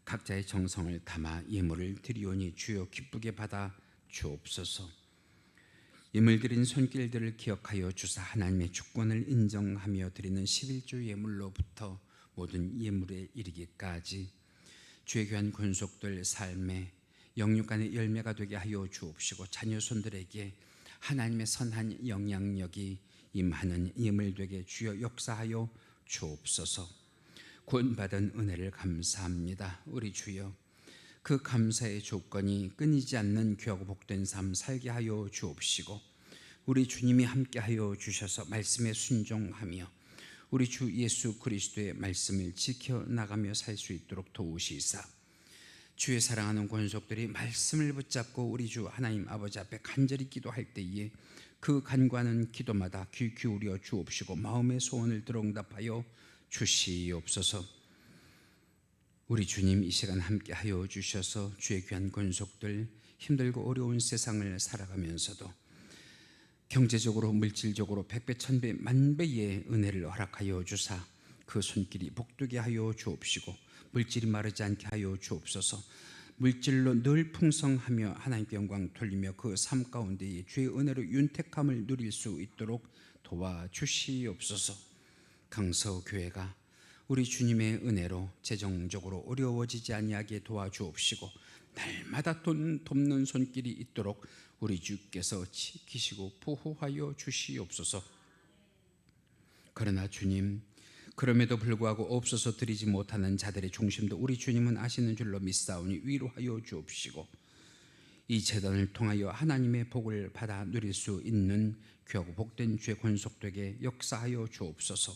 각자의 정성을 담아 예물을 드리오니 주여 기쁘게 받아 주옵소서. 예물 드린 손길들을 기억하여 주사 하나님의 주권을 인정하며 드리는 11조 예물로부터 모든 예물에 이르기까지 주의 귀한 권속들 삶에 영육간의 열매가 되게 하여 주옵시고, 자녀 손들에게 하나님의 선한 영향력이 임하는 예물 되게 주여 역사하여 주옵소서. 구원받은 은혜를 감사합니다. 우리 주여, 그 감사의 조건이 끊이지 않는 귀하고 복된 삶 살게 하여 주옵시고, 우리 주님이 함께하여 주셔서 말씀에 순종하며 우리 주 예수 그리스도의 말씀을 지켜나가며 살 수 있도록 도우시사, 주의 사랑하는 권속들이 말씀을 붙잡고 우리 주 하나님 아버지 앞에 간절히 기도할 때에 그 간구하는 기도마다 귀 기울여 주옵시고 마음의 소원을 들어응답하여 주시옵소서. 우리 주님 이 시간 함께하여 주셔서 주의 귀한 권속들 힘들고 어려운 세상을 살아가면서도 경제적으로 물질적으로 백배 천배 만배의 은혜를 허락하여 주사 그 손길이 복되게 하여 주옵시고 물질이 마르지 않게 하여 주옵소서. 물질로 늘 풍성하며 하나님께 영광 돌리며 그 삶 가운데에 주의 은혜로 윤택함을 누릴 수 있도록 도와주시옵소서. 강서교회가 우리 주님의 은혜로 재정적으로 어려워지지 아니하게 도와주옵시고 날마다 돕는 손길이 있도록 우리 주께서 지키시고 보호하여 주시옵소서. 그러나 주님, 그럼에도 불구하고 없어서 드리지 못하는 자들의 중심도 우리 주님은 아시는 줄로 믿사오니 위로하여 주옵시고 이 제단을 통하여 하나님의 복을 받아 누릴 수 있는 귀하고 복된 주의 권속되게 역사하여 주옵소서.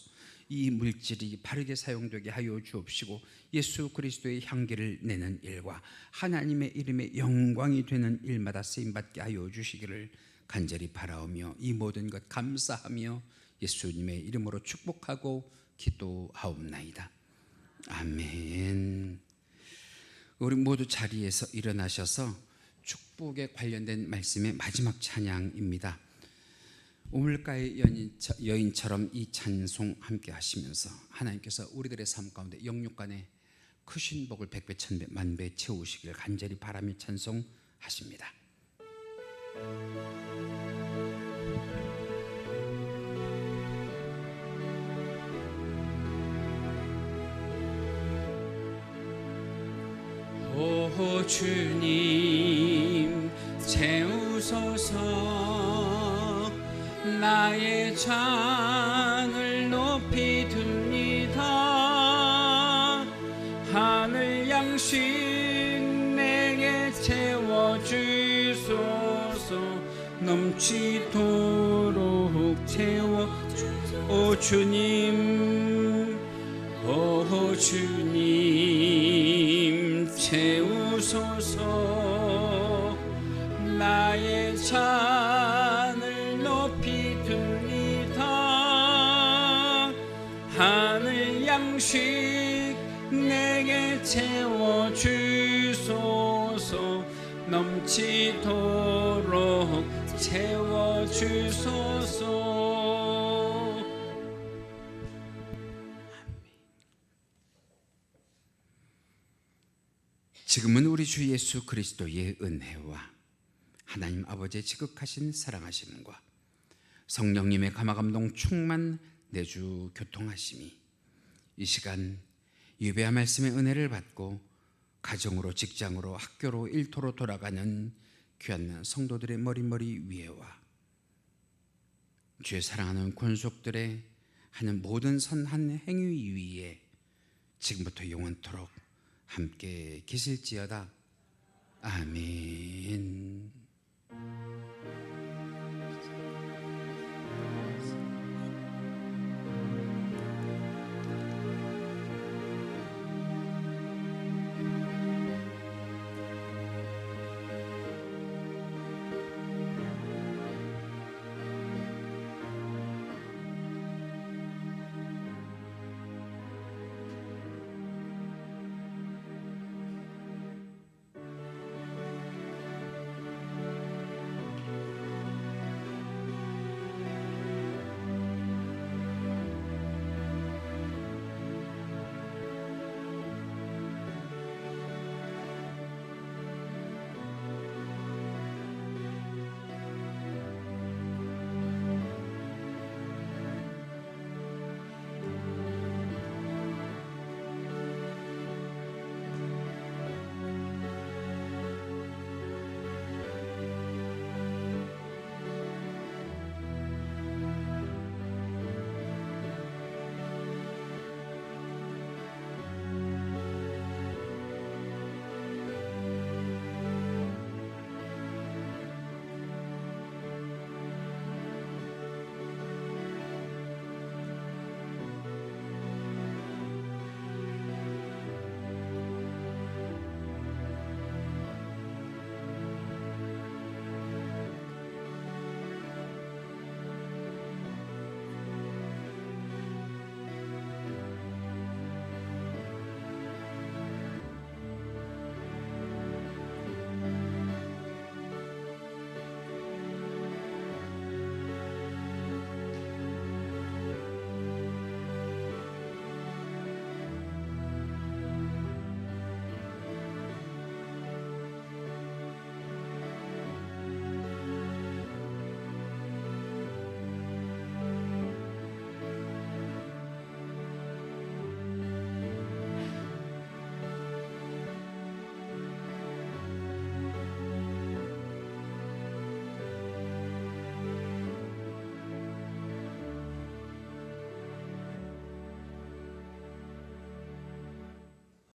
이 물질이 바르게 사용되게 하여 주옵시고 예수 그리스도의 향기를 내는 일과 하나님의 이름의 영광이 되는 일마다 쓰임받게 하여 주시기를 간절히 바라오며 이 모든 것 감사하며 예수님의 이름으로 축복하고 기도하옵나이다. 아멘. 우리 모두 자리에서 일어나셔서 축복에 관련된 말씀의 마지막 찬양입니다. 우물가의 여인처럼 이 찬송 함께 하시면서 하나님께서 우리들의 삶 가운데 영육간의 크신 복을 백배 천배 만배 채우시길 간절히 바라며 찬송하십니다. 오 주님 채우소서. 나의 잔을 높이 듭니다. 하늘 양식 내게 채워주소서. 넘치도록 채워주소서. 오 주님, 오 주님 채우소서. 나의 잔을 높이 듭니다. 하늘 양식 내게 채워주소서. 넘치도록 채워주소서. 지금은 우리 주 예수 그리스도의 은혜와 하나님 아버지의 지극하신 사랑하심과 성령님의 감화감동 충만 내주 교통하심이 이 시간 예배와 말씀의 은혜를 받고 가정으로 직장으로 학교로 일터로 돌아가는 귀한 성도들의 머리머리 위에와 주의 사랑하는 권속들의 하는 모든 선한 행위 위에 지금부터 영원토록 함께 계실지어다. 아멘.